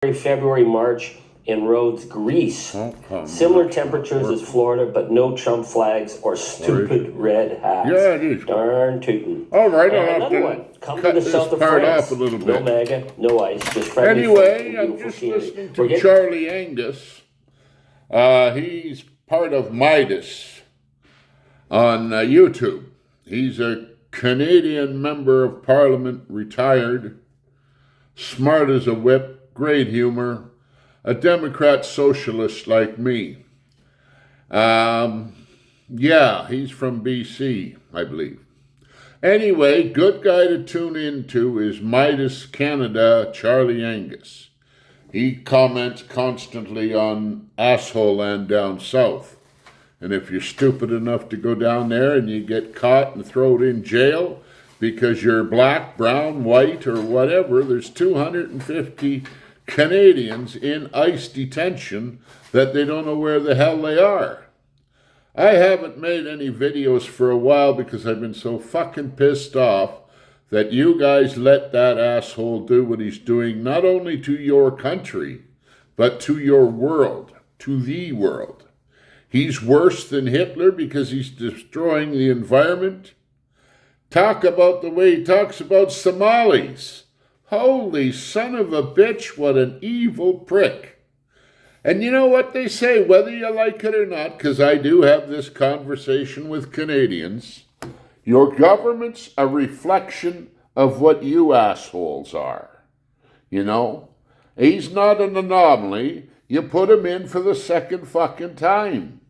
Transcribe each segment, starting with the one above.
February, March in Rhodes, Greece. Similar temperatures as Florida, but no Trump flags or stupid red hats. Yeah, it is. Darn tootin'. All right, And I'll have another to one. Come cut to the this south of part France. off a little No bit. MAGA, no ICE, just friendly. Anyway, I'm just listening to Charlie Angus. He's part of Midas on YouTube. He's a Canadian member of Parliament, retired, smart as a whip, great humor, a Democrat socialist like me. Yeah, he's from BC, I believe. Anyway, good guy to tune into is Midas Canada, Charlie Angus. He comments constantly on asshole land down south. And if you're stupid enough to go down there and you get caught and thrown in jail because you're black, brown, white, or whatever, there's 250 Canadians in ICE detention that they don't know where the hell they are. I haven't made any videos for a while because I've been so fucking pissed off that you guys let that asshole do what he's doing, not only to your country, but to your world, to the world. He's worse than Hitler because he's destroying the environment. Talk about the way he talks about Somalis. Holy son of a bitch, what an evil prick. And you know what they say, whether you like it or not, because I do have this conversation with Canadians, your government's a reflection of what you assholes are. You know? He's not an anomaly. You put him in for the second fucking time.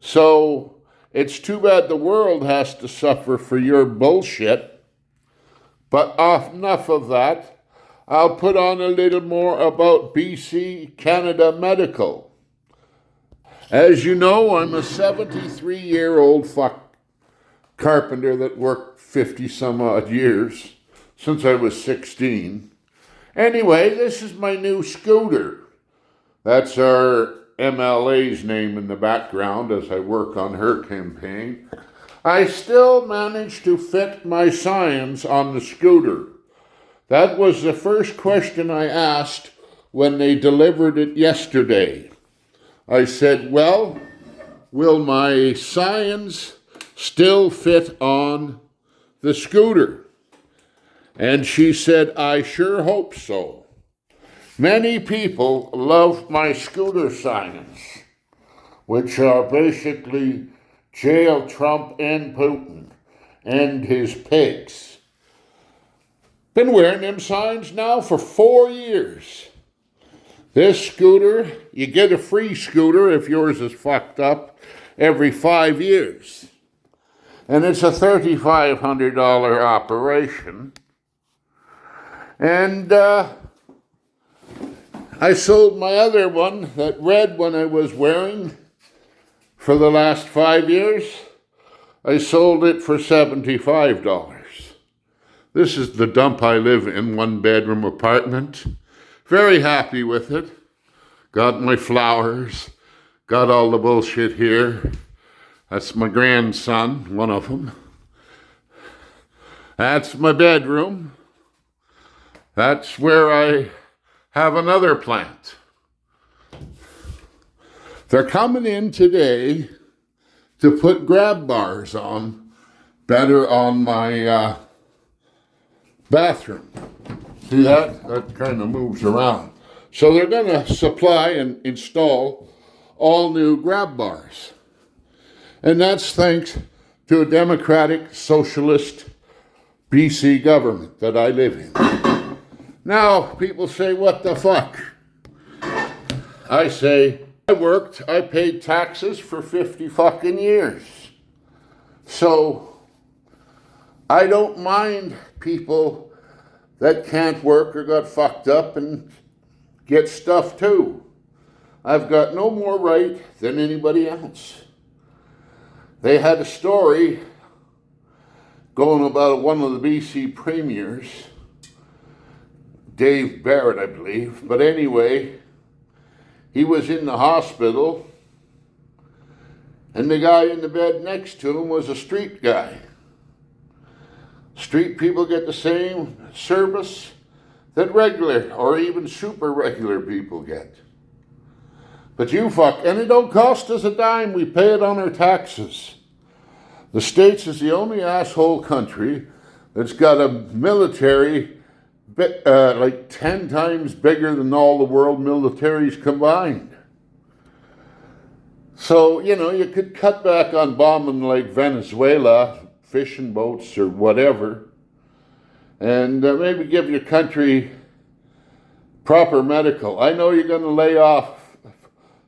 So it's too bad the world has to suffer for your bullshit. But enough of that. I'll put on a little more about BC Canada Medical. As you know, I'm a 73-year-old carpenter that worked 50 some odd years since I was 16. Anyway, this is my new scooter. That's our MLA's name in the background as I work on her campaign. I still managed to fit my signs on the scooter. That was the first question I asked when they delivered it yesterday. I said, well, will my signs still fit on the scooter? And she said, I sure hope so. Many people love my scooter signs, which are basically jail Trump and Putin and his pigs. Been wearing them signs now for 4 years. This scooter, you get a free scooter if yours is fucked up every 5 years. And it's a $3,500 operation. And I sold my other one, that red one I was wearing, for the last 5 years. I sold it for $75. This is the dump I live in, 1-bedroom apartment. Very happy with it. Got my flowers, got all the bullshit here. That's my grandson, one of them. That's my bedroom. That's where I have another plant. They're coming in today to put grab bars on, better on my bathroom. See that? That kind of moves around. So they're going to supply and install all new grab bars. And that's thanks to a democratic, socialist BC government that I live in. Now, people say, what the fuck? I say, I paid taxes for 50 fucking years. So, I don't mind people that can't work or got fucked up and get stuff too. I've got no more right than anybody else. They had a story going about one of the BC premiers, Dave Barrett, I believe. But anyway, he was in the hospital, and the guy in the bed next to him was a street guy. Street people get the same service that regular or even super regular people get. But you fuck, and it don't cost us a dime. We pay it on our taxes. The States is the only asshole country that's got a military like 10 times bigger than all the world militaries combined. So, you could cut back on bombing like Venezuela, fishing boats or whatever, and maybe give your country proper medical. I know you're going to lay off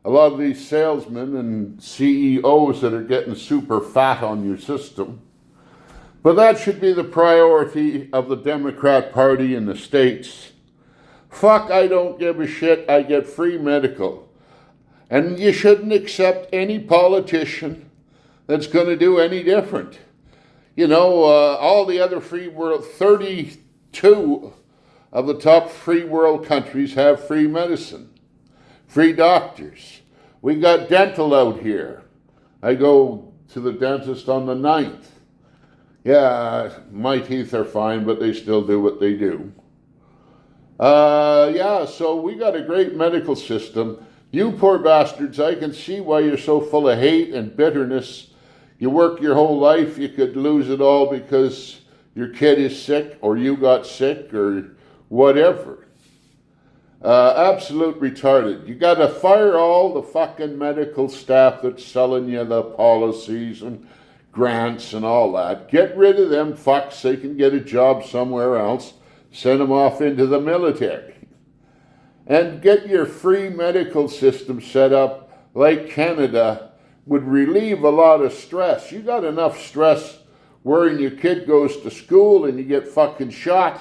a lot of these salesmen and CEOs that are getting super fat on your system. But that should be the priority of the Democrat Party in the States. Fuck, I don't give a shit. I get free medical. And you shouldn't accept any politician that's going to do any different. All the other free world, 32 of the top free world countries have free medicine, free doctors. We got dental out here. I go to the dentist on the 9th. Yeah, my teeth are fine, but they still do what they do. So we got a great medical system. You poor bastards, I can see why you're so full of hate and bitterness. You work your whole life, you could lose it all because your kid is sick or you got sick or whatever. Absolute retarded. You got to fire all the fucking medical staff that's selling you the policies and grants and all that. Get rid of them fucks. They can get a job somewhere else. Send them off into the military. And get your free medical system set up like Canada would relieve a lot of stress. You got enough stress worrying your kid goes to school and you get fucking shot,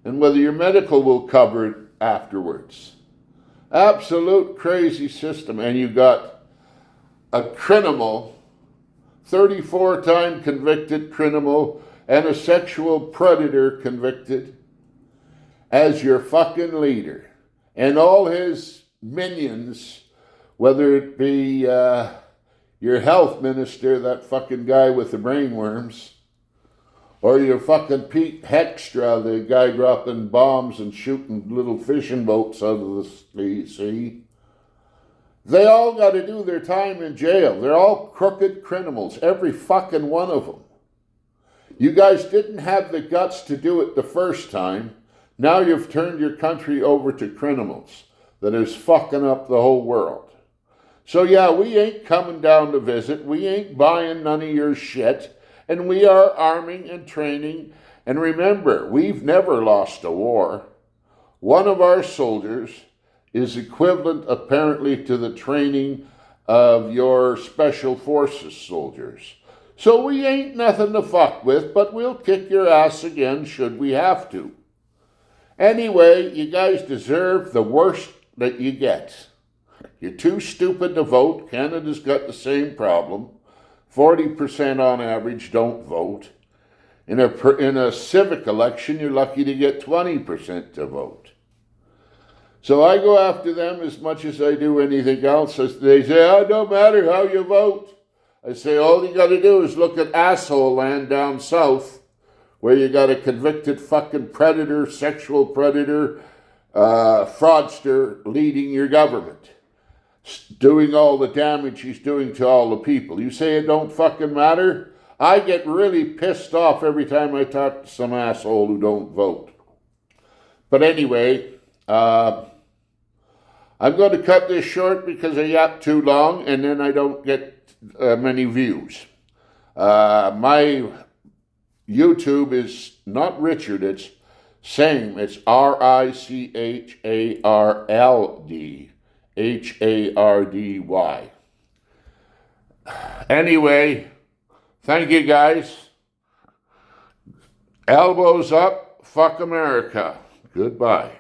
and whether your medical will cover it afterwards. Absolute crazy system. And you got a criminal, 34-time convicted criminal, and a sexual predator convicted as your fucking leader. And all his minions, whether it be your health minister, that fucking guy with the brainworms, or your fucking Pete Hextra, the guy dropping bombs and shooting little fishing boats out of the sea. They all got to do their time in jail. They're all crooked criminals, every fucking one of them. You guys didn't have the guts to do it the first time. Now you've turned your country over to criminals that is fucking up the whole world. So yeah, we ain't coming down to visit. We ain't buying none of your shit. And we are arming and training. And remember, we've never lost a war. One of our soldiers is equivalent apparently to the training of your special forces soldiers. So we ain't nothing to fuck with, but we'll kick your ass again should we have to. Anyway, you guys deserve the worst that you get. You're too stupid to vote. Canada's got the same problem. 40% on average don't vote. In a civic election, you're lucky to get 20% to vote. So I go after them as much as I do anything else. They say, it don't matter how you vote. I say, all you got to do is look at asshole land down south, where you got a convicted fucking predator, sexual predator, fraudster leading your government, doing all the damage he's doing to all the people. You say it don't fucking matter? I get really pissed off every time I talk to some asshole who don't vote. But anyway, I'm going to cut this short because I yap too long and then I don't get many views. My YouTube is not Richard, it's same. It's RICHARLD HARDY. Anyway, thank you guys. Elbows up, fuck America. Goodbye.